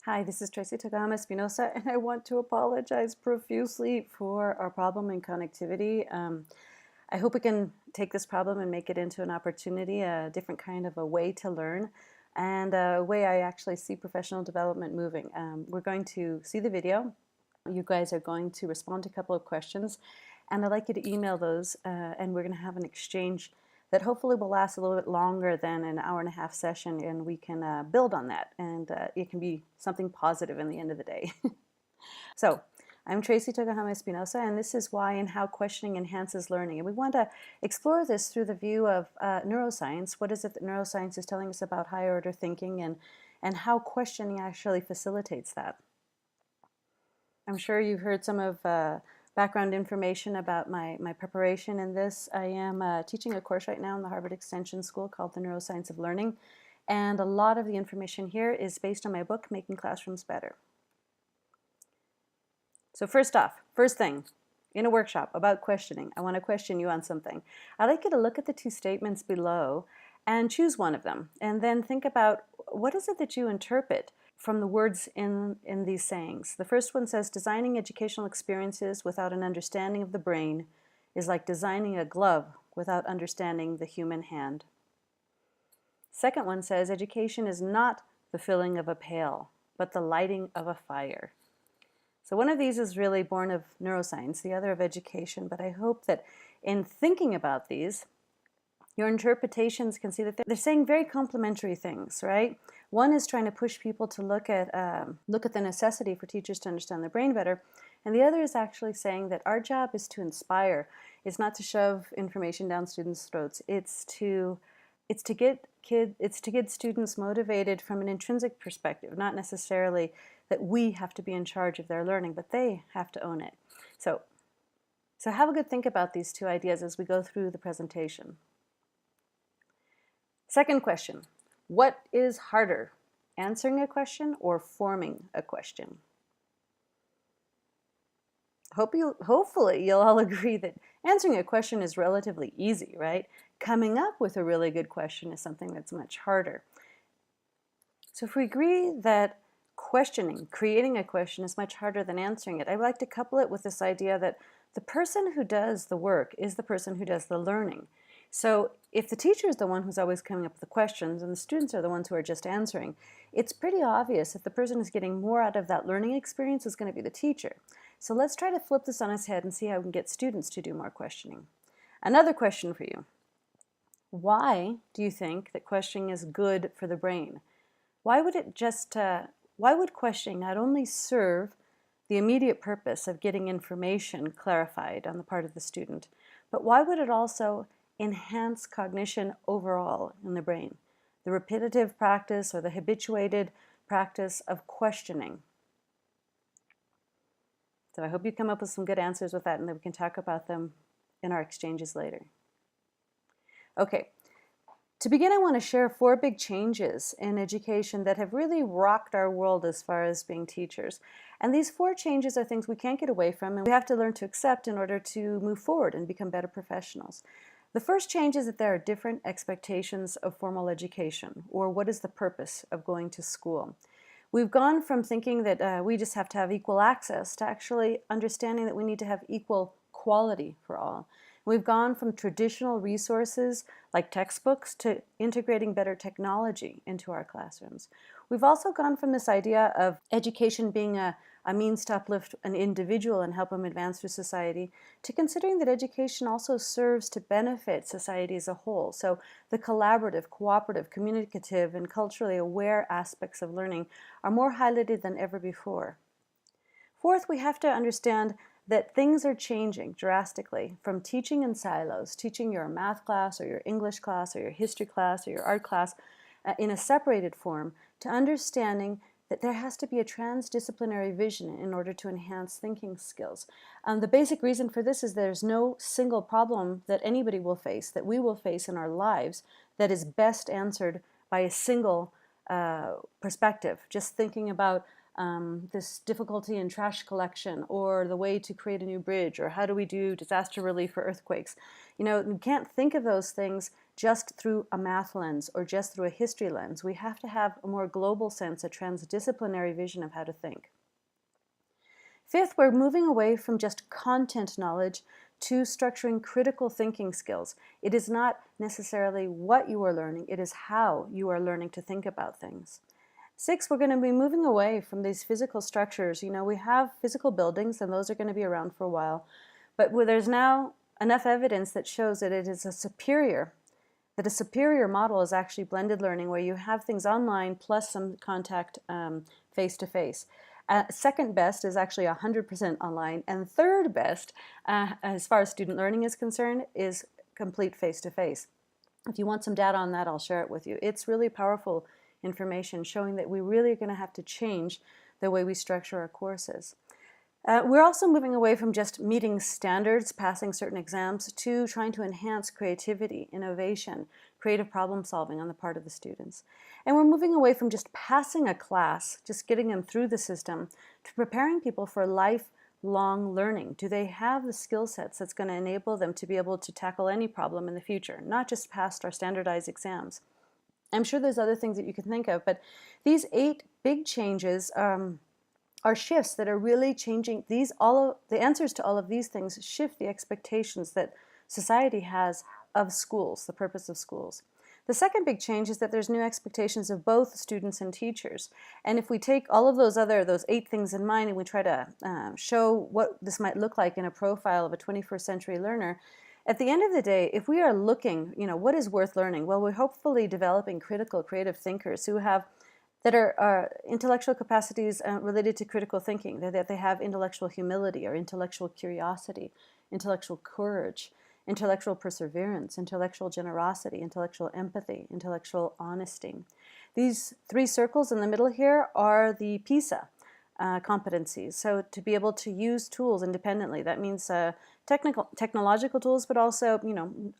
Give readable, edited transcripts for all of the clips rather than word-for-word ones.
Hi, this is Tracey Tokuhama-Espinosa, and I want to apologize profusely for our problem in connectivity. I hope we can take this problem and make it into an opportunity, a different kind of a way to learn, and a way I actually see professional development moving. We're going to see the video. You guys are going to respond to a couple of questions, and I'd like you to email those, and we're going to have an exchange that hopefully will last a little bit longer than an hour and a half session, and we can build on that, and it can be something positive in the end of the day. So, I'm Tracey Tokuhama-Espinosa, and this is why and how questioning enhances learning. And we want to explore this through the view of neuroscience. What is it that neuroscience is telling us about higher order thinking, and how questioning actually facilitates that? I'm sure you've heard some of background information about my preparation in this. I am teaching a course right now in the Harvard Extension School called The Neuroscience of Learning, and a lot of the information here is based on my book, Making Classrooms Better. So first off, first thing, in a workshop about questioning, I want to question you on something. I'd like you to look at the two statements below and choose one of them, and then think about what is it that you interpret from the words in these sayings. The first one says, designing educational experiences without an understanding of the brain is like designing a glove without understanding the human hand. Second one says, education is not the filling of a pail, but the lighting of a fire. So one of these is really born of neuroscience, the other of education, but I hope that in thinking about these, your interpretations can see that they're saying very complementary things, right? One is trying to push people to look at the necessity for teachers to understand their brain better, and the other is actually saying that our job is to inspire. It's not to shove information down students' throats. It's to get students motivated from an intrinsic perspective, not necessarily that we have to be in charge of their learning, but they have to own it. So have a good think about these two ideas as we go through the presentation. Second question, what is harder, answering a question or forming a question? Hopefully you'll all agree that answering a question is relatively easy, right? Coming up with a really good question is something that's much harder. So if we agree that questioning, creating a question is much harder than answering it, I'd like to couple it with this idea that the person who does the work is the person who does the learning. So if the teacher is the one who's always coming up with the questions and the students are the ones who are just answering, it's pretty obvious that the person who's getting more out of that learning experience is going to be the teacher. So let's try to flip this on its head and see how we can get students to do more questioning. Another question for you. Why do you think that questioning is good for the brain? Why would questioning not only serve the immediate purpose of getting information clarified on the part of the student, but why would it also enhance cognition overall in the brain? The repetitive practice or the habituated practice of questioning. So I hope you come up with some good answers with that, and then we can talk about them in our exchanges later. Okay. To begin, I want to share 4 big changes in education that have really rocked our world as far as being teachers. And these 4 changes are things we can't get away from, and we have to learn to accept in order to move forward and become better professionals. The first change is that there are different expectations of formal education, or what is the purpose of going to school. We've gone from thinking that we just have to have equal access to actually understanding that we need to have equal quality for all. We've gone from traditional resources like textbooks to integrating better technology into our classrooms. We've also gone from this idea of education being a means to uplift an individual and help them advance through society to considering that education also serves to benefit society as a whole. So the collaborative, cooperative, communicative, and culturally aware aspects of learning are more highlighted than ever before. Fourth, we have to understand that things are changing drastically from teaching in silos, teaching your math class or your English class or your history class or your art class in a separated form, to understanding that there has to be a transdisciplinary vision in order to enhance thinking skills. The basic reason for this is there's no single problem that anybody will face, that we will face in our lives, that is best answered by a single perspective. Just thinking about this difficulty in trash collection, or the way to create a new bridge, or how do we do disaster relief for earthquakes. You can't think of those things just through a math lens or just through a history lens. We have to have a more global sense, a transdisciplinary vision of how to think. Fifth, we're moving away from just content knowledge to structuring critical thinking skills. It is not necessarily what you are learning, it is how you are learning to think about things. Six, we're going to be moving away from these physical structures. We have physical buildings, and those are going to be around for a while. But there's now enough evidence that shows that it is a superior model is actually blended learning, where you have things online plus some contact face-to-face. Second best is actually 100% online. And third best, as far as student learning is concerned, is complete face-to-face. If you want some data on that, I'll share it with you. It's really powerful information showing that we really are going to have to change the way we structure our courses. We're also moving away from just meeting standards, passing certain exams, to trying to enhance creativity, innovation, creative problem solving on the part of the students. And we're moving away from just passing a class, just getting them through the system, to preparing people for lifelong learning. Do they have the skill sets that's going to enable them to be able to tackle any problem in the future, not just pass our standardized exams? I'm sure there's other things that you can think of, but these 8 big changes are shifts that are really changing the answers to all of these things shift the expectations that society has of schools, the purpose of schools. The second big change is that there's new expectations of both students and teachers. And if we take all of those 8 things in mind, and we try to show what this might look like in a profile of a 21st century learner, at the end of the day, if we are looking, what is worth learning? Well, we're hopefully developing critical, creative thinkers that are intellectual capacities related to critical thinking, that they have intellectual humility or intellectual curiosity, intellectual courage, intellectual perseverance, intellectual generosity, intellectual empathy, intellectual honesty. These 3 circles in the middle here are the PISA competencies. So to be able to use tools independently, that means technological tools, but also,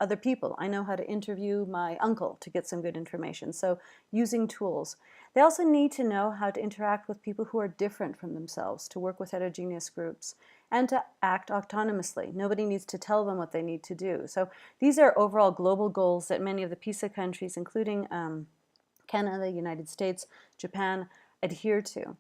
other people. I know how to interview my uncle to get some good information. So using tools. They also need to know how to interact with people who are different from themselves, to work with heterogeneous groups, and to act autonomously. Nobody needs to tell them what they need to do. So these are overall global goals that many of the PISA countries, including Canada, United States, Japan, adhere to.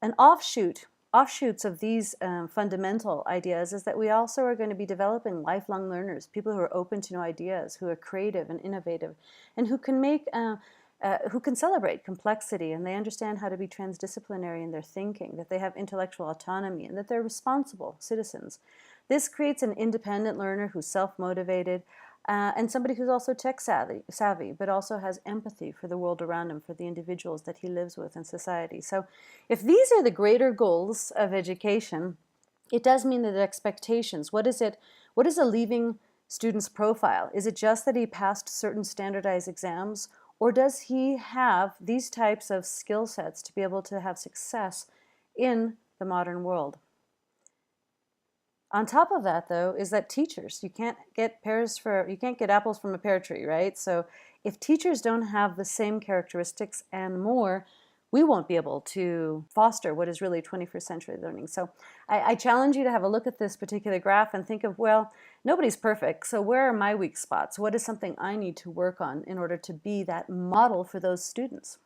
An offshoots of these fundamental ideas is that we also are going to be developing lifelong learners, people who are open to new ideas, who are creative and innovative, and who can celebrate complexity, and they understand how to be transdisciplinary in their thinking, that they have intellectual autonomy, and that they're responsible citizens. This creates an independent learner who's self-motivated, and somebody who's also tech savvy, but also has empathy for the world around him, for the individuals that he lives with in society. So if these are the greater goals of education, it does mean that the expectations, what is a leaving student's profile? Is it just that he passed certain standardized exams, or does he have these types of skill sets to be able to have success in the modern world? On top of that, though, is that teachers, you can't get apples from a pear tree, right? So if teachers don't have the same characteristics and more, we won't be able to foster what is really 21st century learning. So I challenge you to have a look at this particular graph and think of, well, nobody's perfect, so where are my weak spots? What is something I need to work on in order to be that model for those students?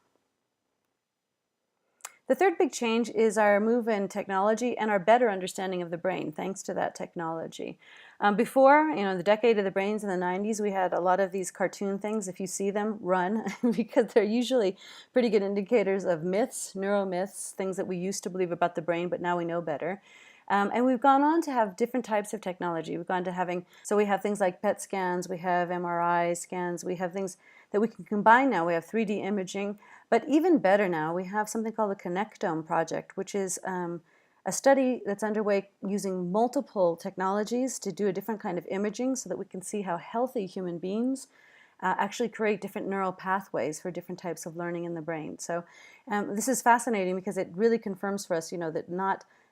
The third big change is our move in technology and our better understanding of the brain, thanks to that technology. Before, the decade of the brains in the 90s, we had a lot of these cartoon things. If you see them, run, because they're usually pretty good indicators of myths, neuromyths, things that we used to believe about the brain, but now we know better. And we've gone on to have different types of technology. We've gone to we have things like PET scans, we have MRI scans, we have things that we can combine now. We have 3D imaging, but even better now, we have something called the Conexiones project, which is a study that's underway using multiple technologies to do a different kind of imaging so that we can see how healthy human beings actually create different neural pathways for different types of learning in the brain. So this is fascinating because it really confirms for us,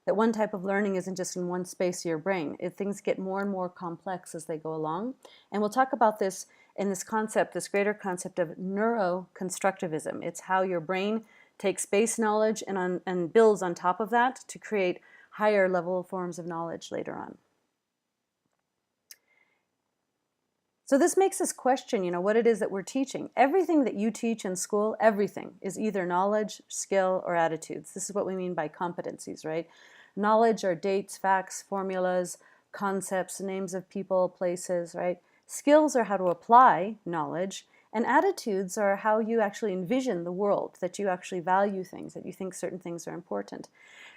that one type of learning isn't just in one space of your brain. Things get more and more complex as they go along. And we'll talk about this in this greater concept of neuroconstructivism. It's how your brain takes base knowledge and builds on top of that to create higher level forms of knowledge later on. So this makes us question, what it is that we're teaching. Everything that you teach in school, everything is either knowledge, skill, or attitudes. This is what we mean by competencies, right? Knowledge are dates, facts, formulas, concepts, names of people, places, right? Skills are how to apply knowledge, and attitudes are how you actually envision the world, that you actually value things, that you think certain things are important.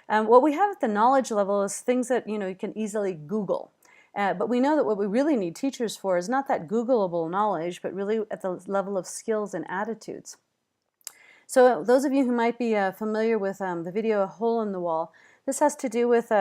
What we have at the knowledge level is things that you can easily Google. But we know that what we really need teachers for is not that Googleable knowledge, but really at the level of skills and attitudes. So those of you who might be familiar with the video A Hole in the Wall, this has to do with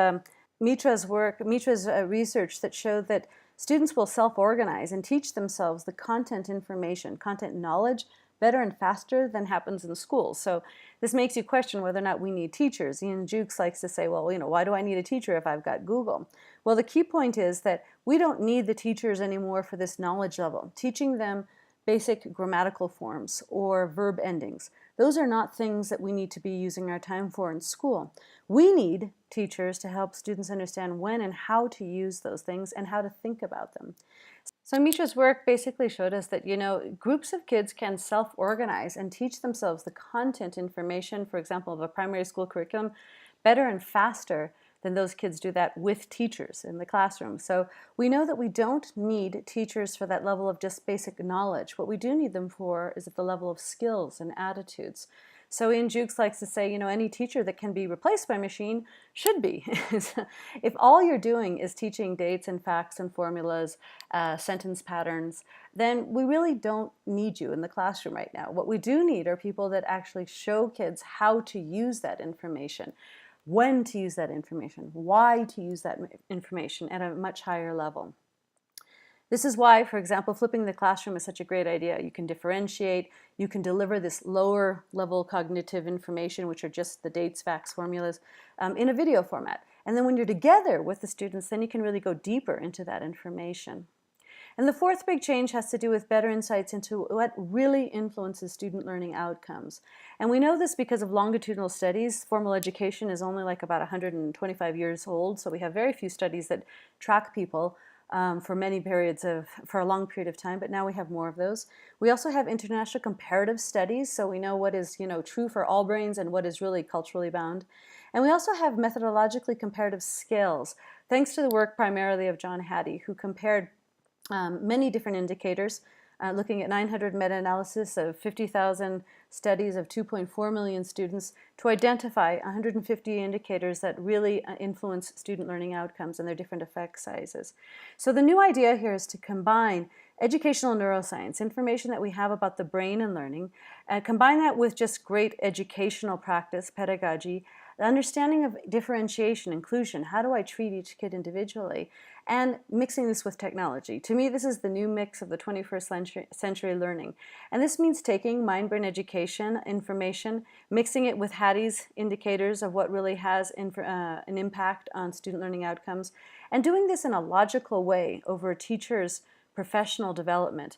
Mitra's work, Mitra's research that showed that students will self-organize and teach themselves the content information, content knowledge, better and faster than happens in schools. So this makes you question whether or not we need teachers. Ian Jukes likes to say, well, why do I need a teacher if I've got Google? Well, the key point is that we don't need the teachers anymore for this knowledge level. Teaching them basic grammatical forms or verb endings. Those are not things that we need to be using our time for in school. We need teachers to help students understand when and how to use those things and how to think about them. So Mitra's work basically showed us that, groups of kids can self-organize and teach themselves the content information, for example, of a primary school curriculum, better and faster than those kids do that with teachers in the classroom. So we know that we don't need teachers for that level of just basic knowledge. What we do need them for is at the level of skills and attitudes. So Ian Jukes likes to say, any teacher that can be replaced by a machine should be. If all you're doing is teaching dates and facts and formulas, sentence patterns, then we really don't need you in the classroom right now. What we do need are people that actually show kids how to use that information, when to use that information, why to use that information at a much higher level. This is why, for example, flipping the classroom is such a great idea. You can differentiate, you can deliver this lower level cognitive information, which are just the dates, facts, formulas, in a video format. And then when you're together with the students, then you can really go deeper into that information. And the fourth big change has to do with better insights into what really influences student learning outcomes. And we know this because of longitudinal studies. Formal education is only like about 125 years old, so we have very few studies that track people for a long period of time, but now we have more of those. We also have international comparative studies, so we know what is true for all brains and what is really culturally bound. And we also have methodologically comparative skills, thanks to the work primarily of John Hattie, who compared many different indicators, looking at 900 meta-analysis of 50,000 studies of 2.4 million students to identify 150 indicators that really influence student learning outcomes and their different effect sizes. So the new idea here is to combine educational neuroscience, information that we have about the brain and learning, combine that with just great educational practice, pedagogy, the understanding of differentiation, inclusion, how do I treat each kid individually, and mixing this with technology. To me, this is the new mix of the 21st century learning. And this means taking mind-brain education information, mixing it with Hattie's indicators of what really has an impact on student learning outcomes, and doing this in a logical way over a teacher's professional development.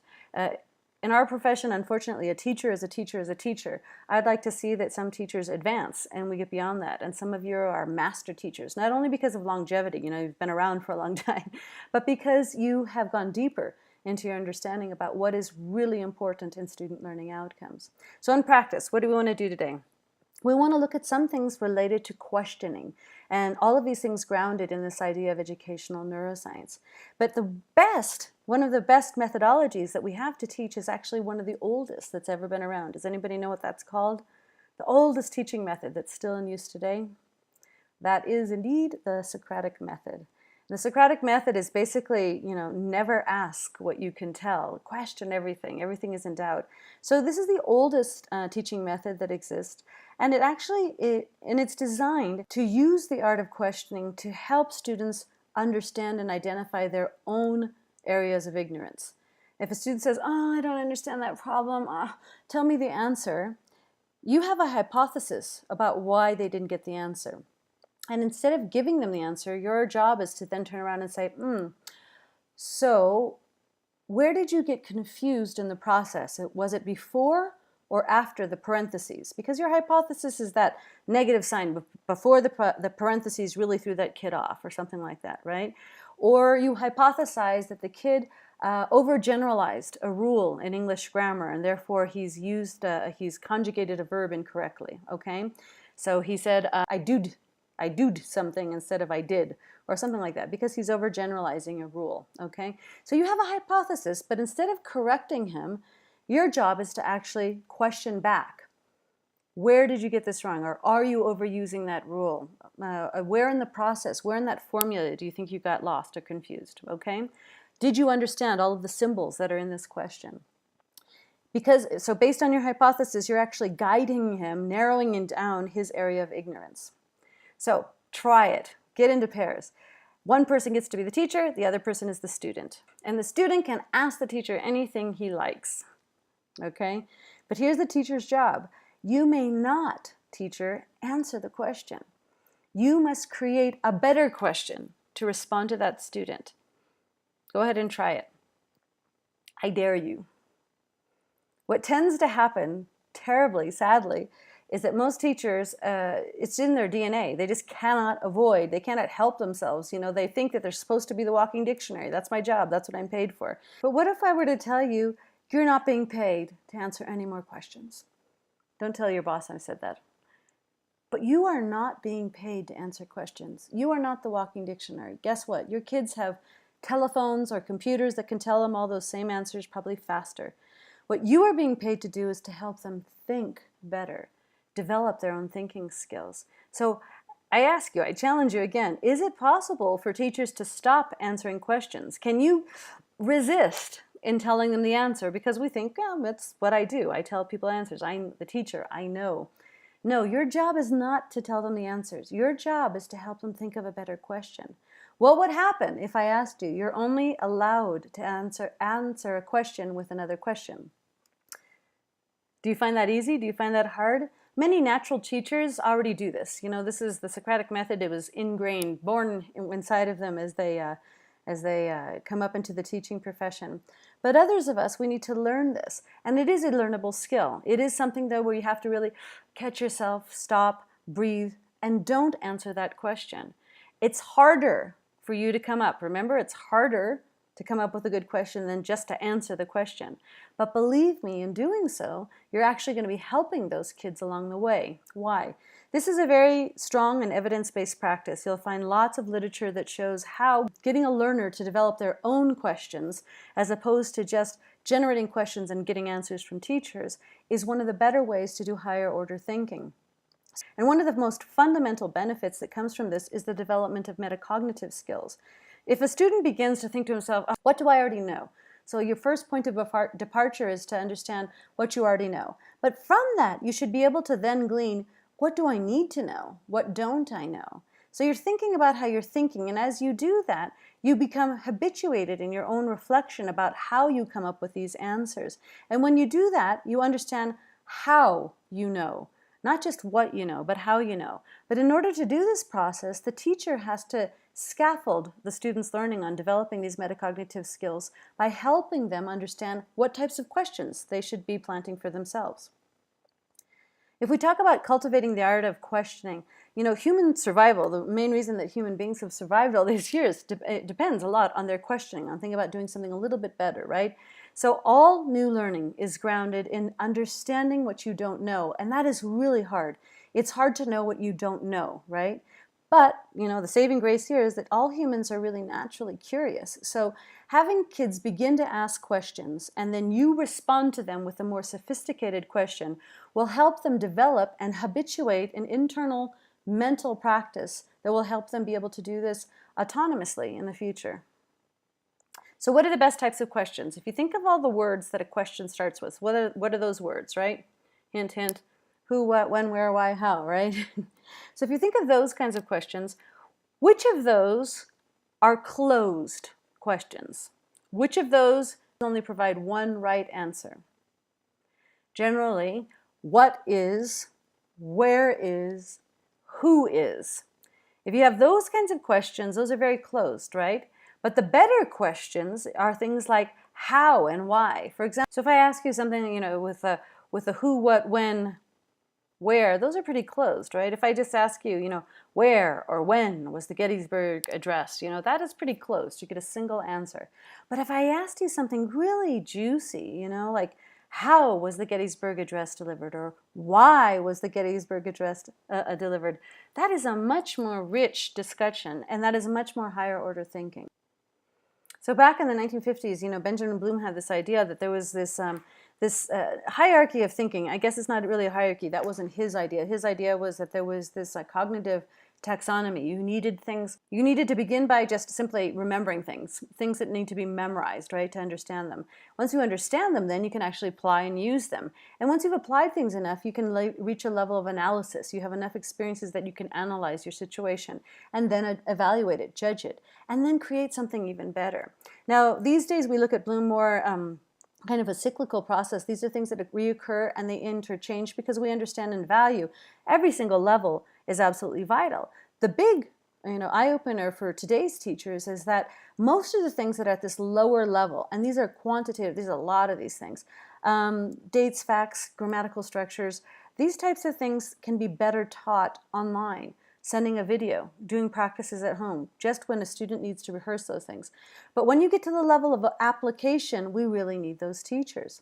In our profession, unfortunately, a teacher is a teacher is a teacher. I'd like to see that some teachers advance and we get beyond that. And some of you are master teachers, not only because of longevity, you've been around for a long time, but because you have gone deeper into your understanding about what is really important in student learning outcomes. So in practice, what do we want to do today? We want to look at some things related to questioning, and all of these things grounded in this idea of educational neuroscience. But one of the best methodologies that we have to teach is actually one of the oldest that's ever been around. Does anybody know what that's called? The oldest teaching method that's still in use today? That is indeed the Socratic Method. The Socratic Method is basically, never ask what you can tell. Question everything. Everything is in doubt. So this is the oldest teaching method that exists. And it's designed to use the art of questioning to help students understand and identify their own areas of ignorance. If a student says, I don't understand that problem, tell me the answer, you have a hypothesis about why they didn't get the answer. And instead of giving them the answer, your job is to then turn around and say, so where did you get confused in the process? Was it before or after the parentheses, because your hypothesis is that negative sign before the parentheses really threw that kid off, or something like that, right? Or you hypothesize that the kid overgeneralized a rule in English grammar, and therefore he's conjugated a verb incorrectly, okay? So he said, I doed something instead of I did, or something like that, because he's overgeneralizing a rule, okay? So you have a hypothesis, but instead of correcting him, your job is to actually question back. Where did you get this wrong? Or are you overusing that rule? Where in the process, where in that formula do you think you got lost or confused, okay? Did you understand all of the symbols that are in this question? So based on your hypothesis, you're actually guiding him, narrowing down his area of ignorance. So try it. Get into pairs. One person gets to be the teacher, the other person is the student. And the student can ask the teacher anything he likes, okay? But here's the teacher's job. You may not, teacher, answer the question. You must create a better question to respond to that student. Go ahead and try it. I dare you. What tends to happen, terribly, sadly, is that most teachers, it's in their DNA. They just cannot avoid, they cannot help themselves. You know, they think that they're supposed to be the walking dictionary. That's my job, that's what I'm paid for. But what if I were to tell you, you're not being paid to answer any more questions? Don't tell your boss I said that. But you are not being paid to answer questions. You are not the walking dictionary. Guess what? Your kids have telephones or computers that can tell them all those same answers, probably faster. What you are being paid to do is to help them think better, develop their own thinking skills. So I ask you, I challenge you again, is it possible for teachers to stop answering questions? Can you resist in telling them the answer? Because we think, yeah, that's what I do. I tell people answers. I'm the teacher. I know. No, your job is not to tell them the answers. Your job is to help them think of a better question. What would happen if I asked you, you're only allowed to answer a question with another question? Do you find that easy? Do you find that hard? Many natural teachers already do this. You know, this is the Socratic Method. It was ingrained, born inside of them as they come up into the teaching profession. But others of us, we need to learn this. And it is a learnable skill. It is something, though, where you have to really catch yourself, stop, breathe, and don't answer that question. It's harder for you to come up. Remember, it's harder to come up with a good question than just to answer the question. But believe me, in doing so, you're actually going to be helping those kids along the way. Why? This is a very strong and evidence-based practice. You'll find lots of literature that shows how getting a learner to develop their own questions, as opposed to just generating questions and getting answers from teachers, is one of the better ways to do higher order thinking. And one of the most fundamental benefits that comes from this is the development of metacognitive skills. If a student begins to think to himself, oh, what do I already know? So your first point of departure is to understand what you already know. But from that, you should be able to then glean, what do I need to know? What don't I know? So you're thinking about how you're thinking, and as you do that, you become habituated in your own reflection about how you come up with these answers. And when you do that, you understand how you know. Not just what you know, but how you know. But in order to do this process, the teacher has to scaffold the students' learning on developing these metacognitive skills by helping them understand what types of questions they should be planting for themselves. If we talk about cultivating the art of questioning, you know, human survival, the main reason that human beings have survived all these years, it depends a lot on their questioning, on thinking about doing something a little bit better, right? So all new learning is grounded in understanding what you don't know, and that is really hard. It's hard to know what you don't know, right? But, you know, the saving grace here is that all humans are really naturally curious. So having kids begin to ask questions and then you respond to them with a more sophisticated question will help them develop and habituate an internal mental practice that will help them be able to do this autonomously in the future. So what are the best types of questions? If you think of all the words that a question starts with, what are those words, right? Hint, hint. Who, what, when, where, why, how, right? So if you think of those kinds of questions, which of those are closed questions? Which of those only provide one right answer? Generally, what is, where is, who is? If you have those kinds of questions, those are very closed, right? But the better questions are things like how and why. For example, so if I ask you something, you know, with with the who, what, when, where, those are pretty closed, right? If I just ask you, where or when was the Gettysburg Address, that is pretty closed. You get a single answer. But if I asked you something really juicy, like how was the Gettysburg Address delivered, or why was the Gettysburg Address delivered, that is a much more rich discussion, and that is a much more higher order thinking. So back in the 1950s, Benjamin Bloom had this idea that there was this hierarchy of thinking. I guess it's not really a hierarchy. That wasn't his idea. His idea was that there was this cognitive taxonomy. You needed to begin by just simply remembering things that need to be memorized, right, to understand them. Once you understand them, then you can actually apply and use them. And once you've applied things enough, you can reach a level of analysis. You have enough experiences that you can analyze your situation and then evaluate it, judge it, and then create something even better. Now, these days we look at Bloom more kind of a cyclical process. These are things that reoccur and they interchange because we understand and value every single level is absolutely vital. The big eye-opener for today's teachers is that most of the things that are at this lower level, and these are quantitative, these are a lot of these things, dates, facts, grammatical structures, these types of things can be better taught online, sending a video, doing practices at home, just when a student needs to rehearse those things. But when you get to the level of application, we really need those teachers.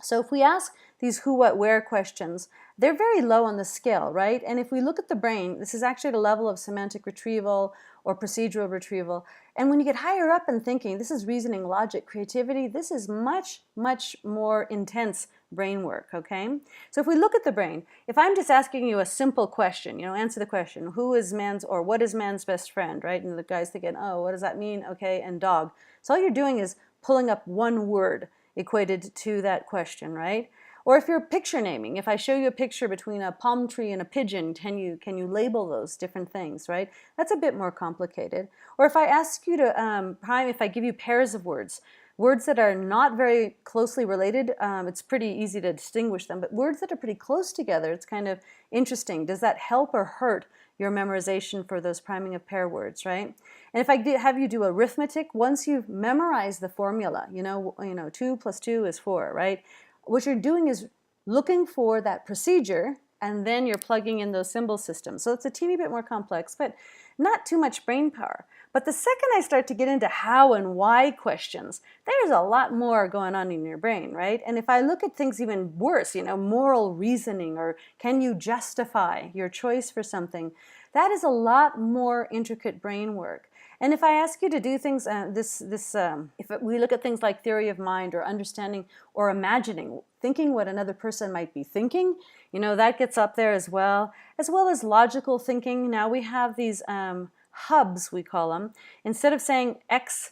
So if we ask these who, what, where questions, they're very low on the scale, right? And if we look at the brain, this is actually at a level of semantic retrieval or procedural retrieval. And when you get higher up in thinking, this is reasoning, logic, creativity, this is much, much more intense brain work, okay? So if we look at the brain, if I'm just asking you a simple question, answer the question, who is man's or what is man's best friend, right? And the guy's thinking, oh, what does that mean? Okay, and dog. So all you're doing is pulling up one word equated to that question, right? Or if you're picture naming, if I show you a picture between a palm tree and a pigeon, can you label those different things, right? That's a bit more complicated. Or if I ask you to if I give you pairs of words that are not very closely related, it's pretty easy to distinguish them, but words that are pretty close together, it's kind of interesting. Does that help or hurt your memorization for those priming of pair words, right? And if I have you do arithmetic, once you've memorized the formula, 2 + 2 is 4, right? What you're doing is looking for that procedure, and then you're plugging in those symbol systems. So it's a teeny bit more complex, but not too much brain power. But the second I start to get into how and why questions, there's a lot more going on in your brain, right? And if I look at things even worse, moral reasoning, or can you justify your choice for something, that is a lot more intricate brain work. And if I ask you to do things, if we look at things like theory of mind or understanding or imagining, thinking what another person might be thinking, that gets up there as well as logical thinking. Now we have these hubs, we call them. Instead of saying X,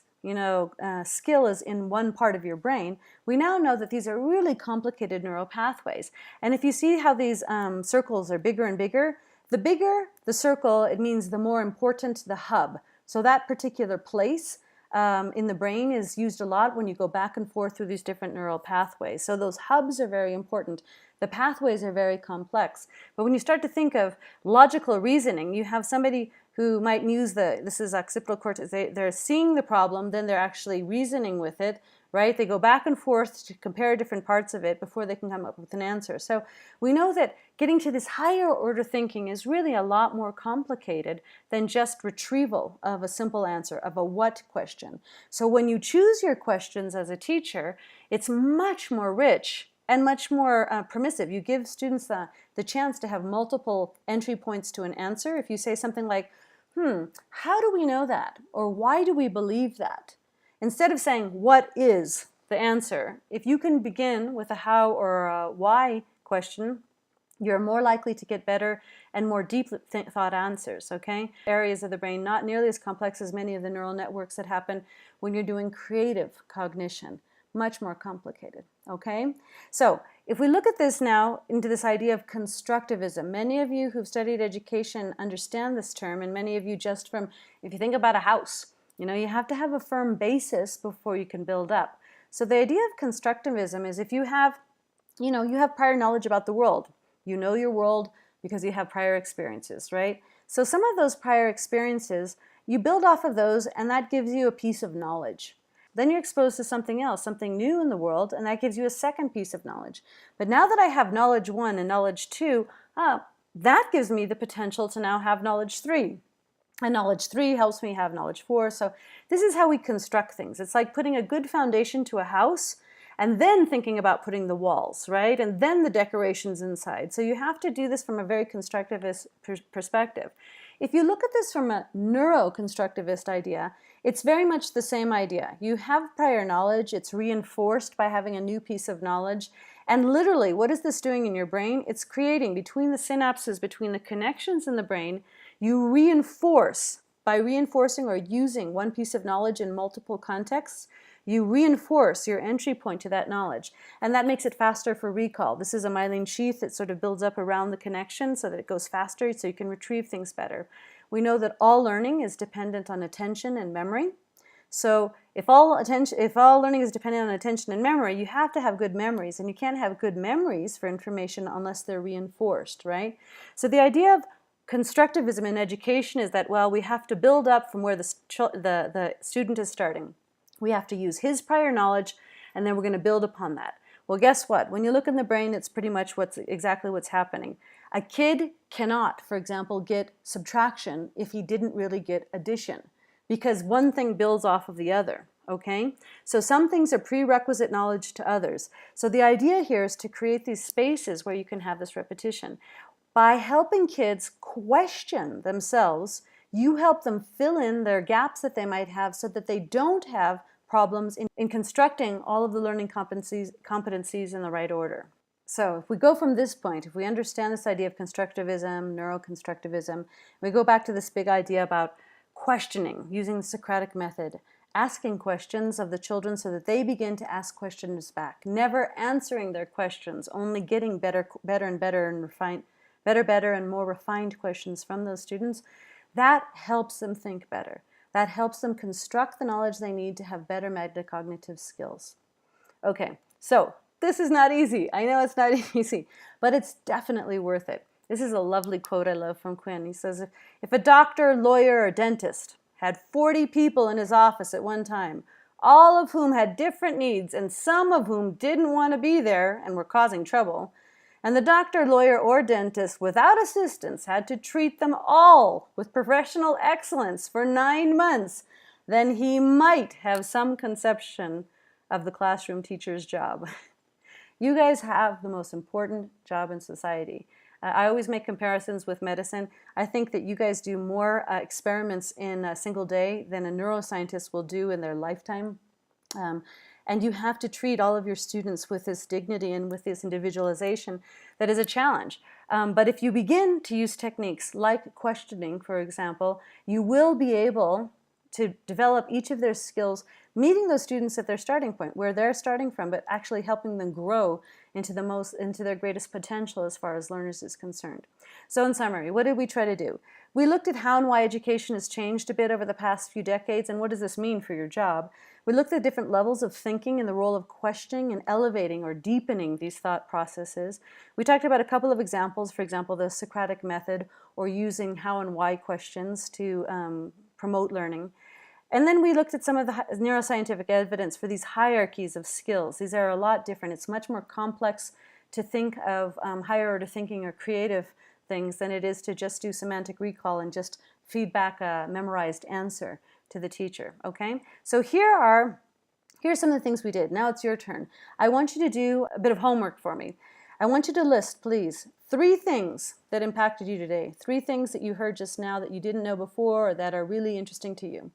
skill is in one part of your brain, we now know that these are really complicated neural pathways. And if you see how these circles are bigger and bigger, the bigger the circle, it means the more important the hub. So that particular place in the brain is used a lot when you go back and forth through these different neural pathways. So those hubs are very important. The pathways are very complex. But when you start to think of logical reasoning, you have somebody who might use this is occipital cortex, they're seeing the problem, then they're actually reasoning with it, right? They go back and forth to compare different parts of it before they can come up with an answer. So we know that getting to this higher order thinking is really a lot more complicated than just retrieval of a simple answer, of a what question. So when you choose your questions as a teacher, it's much more rich and much more permissive. You give students the chance to have multiple entry points to an answer. If you say something like, how do we know that? Or why do we believe that? Instead of saying, what is the answer? If you can begin with a how or a why question, you're more likely to get better and more deep thought answers, okay? Areas of the brain not nearly as complex as many of the neural networks that happen when you're doing creative cognition. Much more complicated, okay? So if we look at this now into this idea of constructivism, many of you who've studied education understand this term, and many of you just from, if you think about a house, you have to have a firm basis before you can build up. So the idea of constructivism is if you have, you have prior knowledge about the world. You know your world because you have prior experiences, right? So some of those prior experiences, you build off of those, and that gives you a piece of knowledge. Then you're exposed to something else, something new in the world, and that gives you a second piece of knowledge. But now that I have knowledge 1 and knowledge 2, that gives me the potential to now have knowledge 3. And knowledge 3 helps me have knowledge 4. So this is how we construct things. It's like putting a good foundation to a house and then thinking about putting the walls, right? And then the decorations inside. So you have to do this from a very constructivist perspective. If you look at this from a neuroconstructivist idea, it's very much the same idea. You have prior knowledge, it's reinforced by having a new piece of knowledge. And literally, what is this doing in your brain? It's creating between the synapses, between the connections in the brain, you reinforce, by reinforcing or using one piece of knowledge in multiple contexts, you reinforce your entry point to that knowledge. And that makes it faster for recall. This is a myelin sheath that sort of builds up around the connection so that it goes faster so you can retrieve things better. We know that all learning is dependent on attention and memory. So if all learning is dependent on attention and memory, you have to have good memories. And you can't have good memories for information unless they're reinforced, right? So the idea of constructivism in education is that, well, we have to build up from where the student is starting. We have to use his prior knowledge, and then we're going to build upon that. Well, guess what? When you look in the brain, it's pretty much exactly what's happening. A kid cannot, for example, get subtraction if he didn't really get addition, because one thing builds off of the other, okay? So some things are prerequisite knowledge to others. So the idea here is to create these spaces where you can have this repetition. By helping kids question themselves, you help them fill in their gaps that they might have so that they don't have problems in constructing all of the learning competencies in the right order. So if we go from this point, if we understand this idea of constructivism, neuroconstructivism, we go back to this big idea about questioning, using the Socratic Method, asking questions of the children so that they begin to ask questions back, never answering their questions, only getting better and more refined questions from those students. That helps them think better. That helps them construct the knowledge they need to have better metacognitive skills. Okay, so this is not easy. I know it's not easy, but it's definitely worth it. This is a lovely quote I love from Quinn. He says, if a doctor, lawyer, or dentist had 40 people in his office at one time, all of whom had different needs and some of whom didn't want to be there and were causing trouble, and the doctor, lawyer, or dentist without assistance had to treat them all with professional excellence for 9 months, then he might have some conception of the classroom teacher's job. You guys have the most important job in society. I always make comparisons with medicine. I think that you guys do more experiments in a single day than a neuroscientist will do in their lifetime. And you have to treat all of your students with this dignity and with this individualization that is a challenge. But if you begin to use techniques like questioning, for example, you will be able to develop each of their skills, meeting those students at their starting point, where they're starting from, but actually helping them grow into their greatest potential as far as learners is concerned. So in summary, what did we try to do? We looked at how and why education has changed a bit over the past few decades, and what does this mean for your job? We looked at different levels of thinking and the role of questioning and elevating or deepening these thought processes. We talked about a couple of examples, for example, the Socratic Method, or using how and why questions to promote learning. And then we looked at some of the neuroscientific evidence for these hierarchies of skills. These are a lot different. It's much more complex to think of higher order thinking or creative things than it is to just do semantic recall and just feed back a memorized answer to the teacher, okay? So here's some of the things we did. Now it's your turn. I want you to do a bit of homework for me. I want you to list, please, 3 things that impacted you today. 3 things that you heard just now that you didn't know before or that are really interesting to you.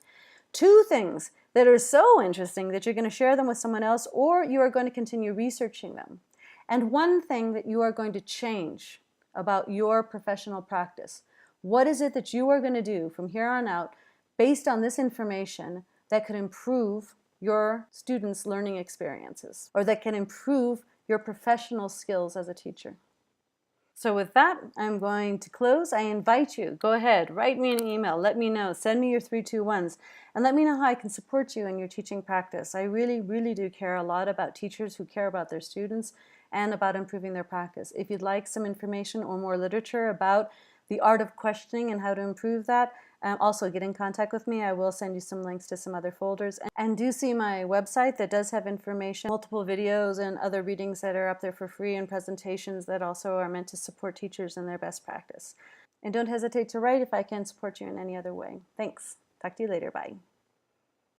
2 things that are so interesting that you're going to share them with someone else, or you are going to continue researching them. And 1 thing that you are going to change about your professional practice. What is it that you are going to do from here on out based on this information that could improve your students' learning experiences, or that can improve your professional skills as a teacher? So with that, I'm going to close. I invite you, go ahead, write me an email, let me know, send me your 321s, and let me know how I can support you in your teaching practice. I really, really do care a lot about teachers who care about their students and about improving their practice. If you'd like some information or more literature about the art of questioning and how to improve that, also get in contact with me. I will send you some links to some other folders. And do see my website that does have information, multiple videos and other readings that are up there for free, and presentations that also are meant to support teachers in their best practice. And don't hesitate to write if I can support you in any other way. Thanks. Talk to you later. Bye.